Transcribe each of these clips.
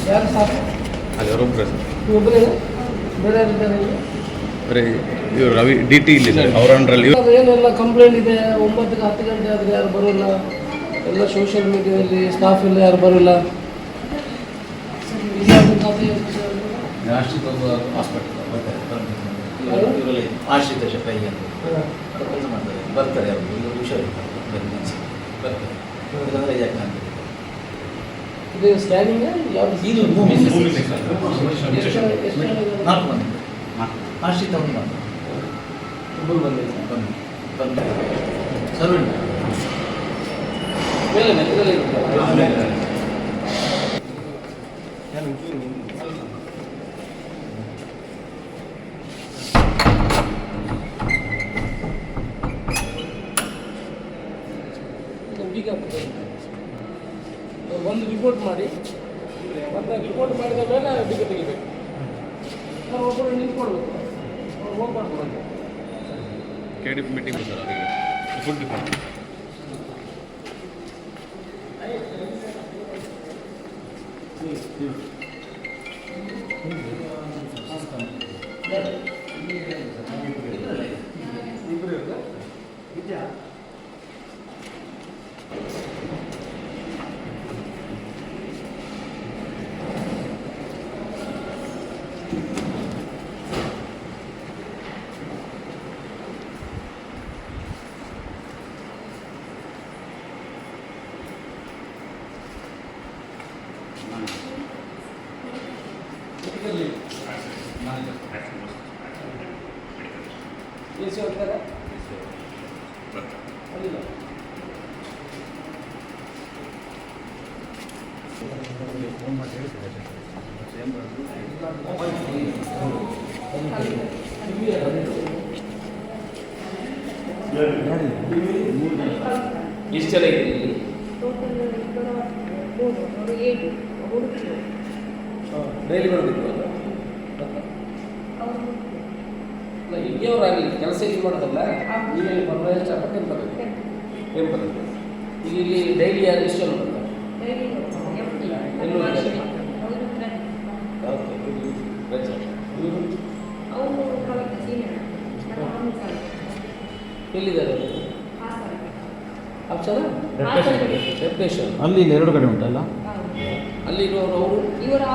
ಯಾರು ಸಾಕು ಅದು ಅವರೊಬ್ಬರೇ ಸರ್. ಒಬ್ಬರೇ ಬೇರೆ ಯಾರಿದ್ದಾರೆ ಇಲ್ಲಿ? ಬರೀ ಇವರು ರವಿ ಡಿ ಟಿ ಇಲ್ಲಿ ಸರ್ ಅವರ ಅಂಡ್ರಲ್ಲಿ ಏನೆಲ್ಲ ಕಂಪ್ಲೇಂಟ್ ಇದೆ. 9ಕ್ಕೆ 10 ಗಂಟೆ ಆದರೆ ಯಾರು ಬರೋಲ್ಲ. ಎಲ್ಲ ಸೋಷಿಯಲ್ ಮೀಡಿಯಾದಲ್ಲಿ ಸ್ಟಾಫ್ ಎಲ್ಲ ಯಾರು ಬರೋಲ್ಲ. ಆಶ್ರಿತ ಹಾಸ್ಪಿಟಲ್ ಆಶ್ರಿತ ಶಪೈ ಅಂತ ಕೆಲಸ ಮಾಡ್ತಾರೆ, ಬರ್ತಾರೆ ಅವರು ಇಲ್ಲಿ ಹುಷಾರಿರ್ತಾರೆ, ಬರ್ತಾರೆ ಇಲ್ಲಾಂದರೆ ಯಾಕೆ ನಾನು ಇದು ಸ್ಕ್ಯಾನಿಂಗ್ ಯಾವುದು ಇದು ನಾಲ್ಕು ಮಂದಿ ಆಶ್ರಿತ ಒಂದು ಮಾತ್ರ ಇಬ್ಬರು ಬಂದಿದೆ. ಬಂದು ಸರ್ವೆಂಟ್ ಮೇಲೆ ಇದರಲ್ಲಿ ಒಂದು ರಿಪೋರ್ಟ್ ಮಾಡಿ, ಮತ್ತು ರಿಪೋರ್ಟ್ ಮಾಡಿದ ಮೇಲೆ ಬೀಗ ತೆಗಿಬೇಕು. ನಾವು ಒಬ್ಬರು ನಿಂತ್ಕೊಳ್ಬೇಕು, ಹೋಗ್ಬಾರ್ದು. ಕೆ ಡಿ ಮೀಟಿಂಗ್ ಸರ್ ಅವರಿಗೆ ಫುಲ್ ಡಿಪಾರ್ಟ್ಮೆಂಟ್ ಎ ಸಿ ಹೋಗ್ತಾರೆ ಅಲ್ಲಿಲ್ಲ. ಎಷ್ಟು ಜನ ಇದೆ ಇಲ್ಲಿ? ಡೈಲಿ ಬರೋದಿತ್ತು ಇಲ್ಲಿಯವರಾಗಲಿ ಕೆಲಸ ಇಲ್ಲಿ ಮಾಡೋದಲ್ಲ, ನೀವೇನು ಪರ್ಮನೆಂಟ್ ಸ್ಟಾಫ್ ಏನು ಬರೋದು ಏನು ಬರೋದು. ಈಗ ಇಲ್ಲಿ ಡೈಲಿ ಯಾರು ಎಷ್ಟು ಜನ ಬರ್ತಾರೆ? ಎಲ್ಲೂ ಎಲ್ಲಿದ್ದಾರೆ ಆಪ್ಷನ್ ಡೆಪ್ಯುಟೇಷನ್ ಅಲ್ಲಿ ಎರಡು ಕಡೆ ಉಂಟಲ್ಲ, ಅಲ್ಲಿ ಇರೋರು ಅವರು ಇವರು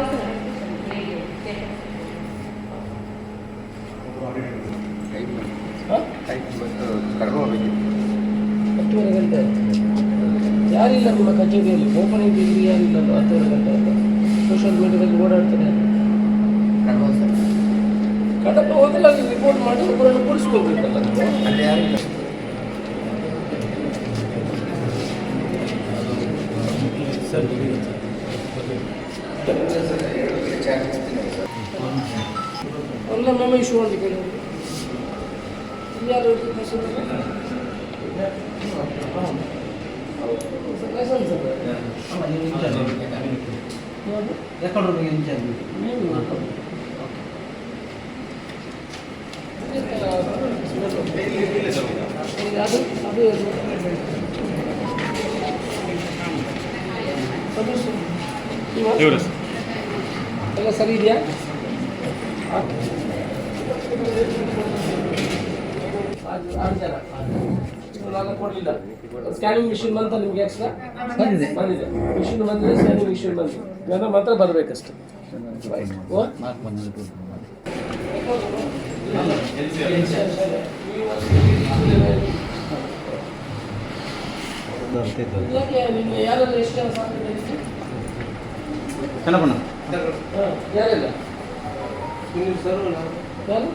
ಹತ್ತುವರೆ ಗಂಟೆ ಯಾರಿಲ್ಲ ನಿಮ್ಮ ಕಚೇರಿಯಲ್ಲಿ? ಓಪನಿಂಗ್ ಇಲ್ಲಿ ಯಾರಿಲ್ಲ 10ವರೆ ಗಂಟೆ ಅಂತ ಸೋಷಿಯಲ್ ಮೀಡಿಯಾದಲ್ಲಿ ಓಡಾಡ್ತಾರೆ. ಕಡಪ ಹೋದಿಲ್ಲ, ಅಲ್ಲಿ ರಿಪೋರ್ಟ್ ಮಾಡಿ ಒಬ್ಬರನ್ನು ಕೂರಿಸ್ಕೊಳ್ಬೇಕಲ್ಲ ನೀವು. ಅಲ್ಲಿ ಯಾರಿಲ್ಲ ಸರ್. ಎಲ್ಲ ಮೆಮೊ ಇಶ್ಯೂ ಅಂತ ಕೇಳಿ ಯಾರು ಲೈಸೆನ್ಸ್ ರೆಕಾರ್ಡ್ ಅದು ಇವರು ಎಲ್ಲ ಸರಿ ಇದೆಯಾ? ಆರು ಜನ ನಾನು ಕೊಡಲಿಲ್ಲ. ಸ್ಕ್ಯಾನಿಂಗ್ ಮಿಷಿನ್ ಬಂತ ನಿಮಗೆ ಎಕ್ಸ್ಟ್ರಾ ಬಂದಿದೆ. ಮಿಷಿನ್ ಬಂದರೆ ಸ್ಕ್ಯಾನಿಂಗ್ ಮಿಷಿನ್ ಬಂದಿದೆ, ಇವೆಲ್ಲ ಮಾತ್ರ ಬರಬೇಕಷ್ಟೆ. ಯಾರೆಲ್ಲ ಎಷ್ಟು ಜನ ಸಾಕು? ಯಾರೆಲ್ಲ ಯಾರು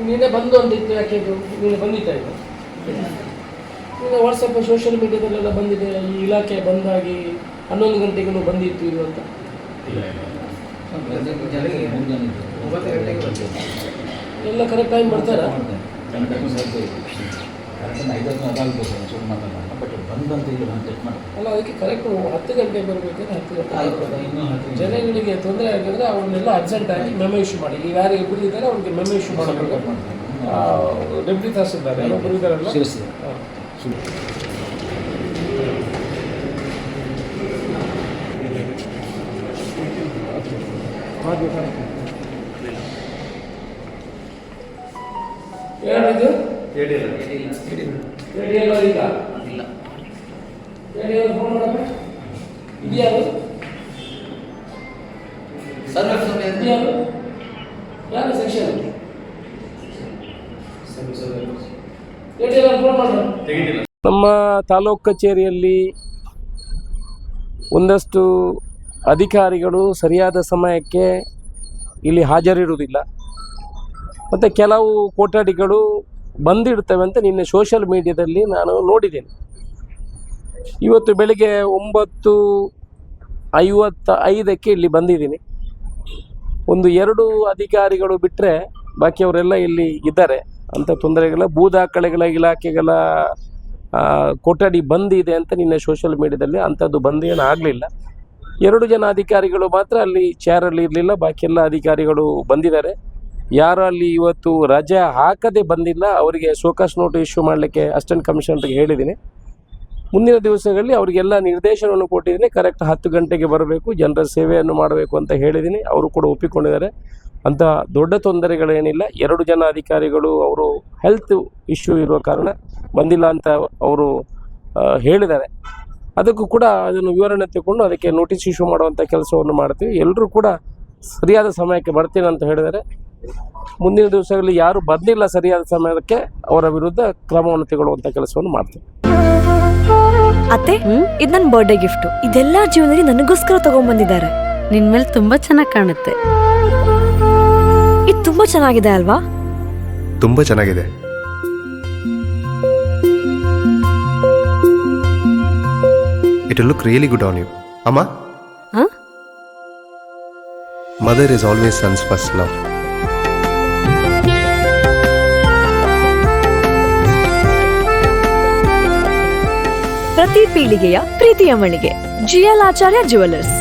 ನೀನೇ ಬಂದು ಅಂತ ಇತ್ತು. ಯಾಕೆ ನೀನು ಬಂದಿದ್ದಾಯ್ತು? ಈಗ ವಾಟ್ಸಪ್ ಸೋಷಿಯಲ್ ಮೀಡಿಯಾದಲ್ಲೆಲ್ಲ ಬಂದಿದೆ, ಈ ಇಲಾಖೆ ಬಂದಾಗಿ 11 ಗಂಟೆಗೂ ಬಂದಿತ್ತು ಇದು ಅಂತ. ಎಲ್ಲ ಕರೆಕ್ಟ್ ಟೈಮ್ ಬರ್ತಾರಾ? ಅಲ್ಲ, ಅದಕ್ಕೆ ಕರೆಕ್ಟ್ 10 ಗಂಟೆಗೆ ಬರಬೇಕಾದ್ರೆ 10 ಗಂಟೆ ಜನಗಳಿಗೆ ತೊಂದರೆ ಆಗಿದ್ರೆ ಅವನ್ನೆಲ್ಲ ಅರ್ಜೆಂಟ್ ಆಗಿ ಮೆಮೊ ಇಶ್ಯೂ ಮಾಡಿ. ಈಗ ಯಾರಿಗೆ ಬಿಟ್ಟಿದ್ದಾರೆ ಅವ್ರಿಗೆ ಮೆಮೊ ಇಶ್ಯೂ ಮಾಡಬೇಕು. ಡೆಪ್ಯೂಟಿ ತಹಸೀಲ್ದಾರ್ ಒಬ್ಬರು ಇದ್ದಾರಲ್ಲ, ಏನಿದು ಇಲ್ಲ ADL ಈಗ ಇಲ್ಲ ADL ಫೋನ್ ಮಾಡಪ್ಪ. ಇದ್ಯಾರು ಇದ್ಯಾರು ಯಾರು ಸೆಕ್ಷನ್ ADL ಫೋನ್ ಮಾಡು. ನಮ್ಮ ತಾಲೂಕು ಕಚೇರಿಯಲ್ಲಿ ಒಂದಷ್ಟು ಅಧಿಕಾರಿಗಳು ಸರಿಯಾದ ಸಮಯಕ್ಕೆ ಇಲ್ಲಿ ಹಾಜರಿರುವುದಿಲ್ಲ ಮತ್ತು ಕೆಲವು ಕೊಠಡಿಗಳು ಬಂದಿಡ್ತವೆ ಅಂತ ನಿನ್ನೆ ಸೋಷಿಯಲ್ ಮೀಡಿಯಾದಲ್ಲಿ ನಾನು ನೋಡಿದ್ದೇನೆ. ಇವತ್ತು ಬೆಳಿಗ್ಗೆ 9:55 ಇಲ್ಲಿ ಬಂದಿದ್ದೀನಿ. ಒಂದು 2 ಅಧಿಕಾರಿಗಳು ಬಿಟ್ಟರೆ ಬಾಕಿಯವರೆಲ್ಲ ಇಲ್ಲಿ ಇದ್ದಾರೆ. ಅಂಥ ತೊಂದರೆಗಳ ಭೂ ದಾಖಲೆಗಳ ಇಲಾಖೆಗಳ ಕೊಠಡಿ ಬಂದಿದೆ ಅಂತ ನಿನ್ನೆ ಸೋಷಿಯಲ್ ಮೀಡಿಯಾದಲ್ಲಿ ಅಂಥದ್ದು ಬಂದೇನು ಆಗಲಿಲ್ಲ. 2 ಜನ ಅಧಿಕಾರಿಗಳು ಮಾತ್ರ ಅಲ್ಲಿ ಚೇರಲ್ಲಿ ಇರಲಿಲ್ಲ, ಬಾಕಿ ಎಲ್ಲ ಅಧಿಕಾರಿಗಳು ಬಂದಿದ್ದಾರೆ. ಯಾರು ಅಲ್ಲಿ ಇವತ್ತು ರಜೆ ಹಾಕದೆ ಬಂದಿಲ್ಲ ಅವರಿಗೆ ಶೋಕಾಸ್ ನೋಟಿಸ್ ಇಶ್ಯೂ ಮಾಡಲಿಕ್ಕೆ ಅಸಿಸ್ಟೆಂಟ್ ಕಮಿಷನರ್ಗೆ ಹೇಳಿದ್ದೀನಿ. ಮುಂದಿನ ದಿವಸಗಳಲ್ಲಿ ಅವರಿಗೆಲ್ಲ ನಿರ್ದೇಶನವನ್ನು ಕೊಟ್ಟಿದ್ದೀನಿ. ಕರೆಕ್ಟ್ 10 ಗಂಟೆಗೆ ಬರಬೇಕು, ಜನರ ಸೇವೆಯನ್ನು ಮಾಡಬೇಕು ಅಂತ ಹೇಳಿದ್ದೀನಿ. ಅವರು ಕೂಡ ಒಪ್ಪಿಕೊಂಡಿದ್ದಾರೆ. ಅಂಥ ದೊಡ್ಡ ತೊಂದರೆಗಳೇನಿಲ್ಲ. 2 ಜನ ಅಧಿಕಾರಿಗಳು ಅವರು ಹೆಲ್ತ್ ಇಶ್ಯೂ ಇರುವ ಕಾರಣ ಬಂದಿಲ್ಲ ಅಂತ ಅವರು ಹೇಳಿದ್ದಾರೆ. ಅದಕ್ಕೂ ಕೂಡ ಅದನ್ನು ವಿವರಣೆ ತಗೊಂಡು ಅದಕ್ಕೆ ನೋಟಿಸ್ ಇಶ್ಯೂ ಮಾಡುವಂಥ ಕೆಲಸವನ್ನು ಮಾಡ್ತೀವಿ. ಎಲ್ಲರೂ ಕೂಡ ಸರಿಯಾದ ಸಮಯಕ್ಕೆ ಬರ್ತೀನಿ ಅಂತ ಹೇಳಿದ್ದಾರೆ. ಮುಂದಿನ ದಿವಸಗಳಲ್ಲಿ ಯಾರು ಬಂದಿಲ್ಲ ಸರಿಯಾದ ಸಮಯಕ್ಕೆ ಅವರ ವಿರುದ್ಧ ಕ್ರಮವನ್ನು ತಗೊಳ್ಳುವಂಥ ಕೆಲಸವನ್ನು ಮಾಡ್ತೀವಿ. ಅತ್ತೆ, ಇದು ನನ್ನ ಬರ್ಡೇ ಗಿಫ್ಟ್. ಇದೆಲ್ಲ ಜೀವನದಲ್ಲಿ ನನಗೋಸ್ಕರ ತಗೊಂಡ್ಬಂದಿದ್ದಾರೆ. ನಿನ್ ಮೇಲೆ ತುಂಬಾ ಚೆನ್ನಾಗಿ ಕಾಣುತ್ತೆ. ಇದು ತುಂಬಾ ಚೆನ್ನಾಗಿದೆ ಅಲ್ವಾ? ತುಂಬಾ ಚೆನ್ನಾಗಿದೆ. It will look really good on you. Amma? Huh? Mother is always son's first love. ಪ್ರತಿ ಪೀಳಿಗೆಯ ಪ್ರೀತಿಯ ಮಳಿಗೆ GL ಆಚಾರ್ಯ ಜ್ಯುವೆಲರ್ಸ್.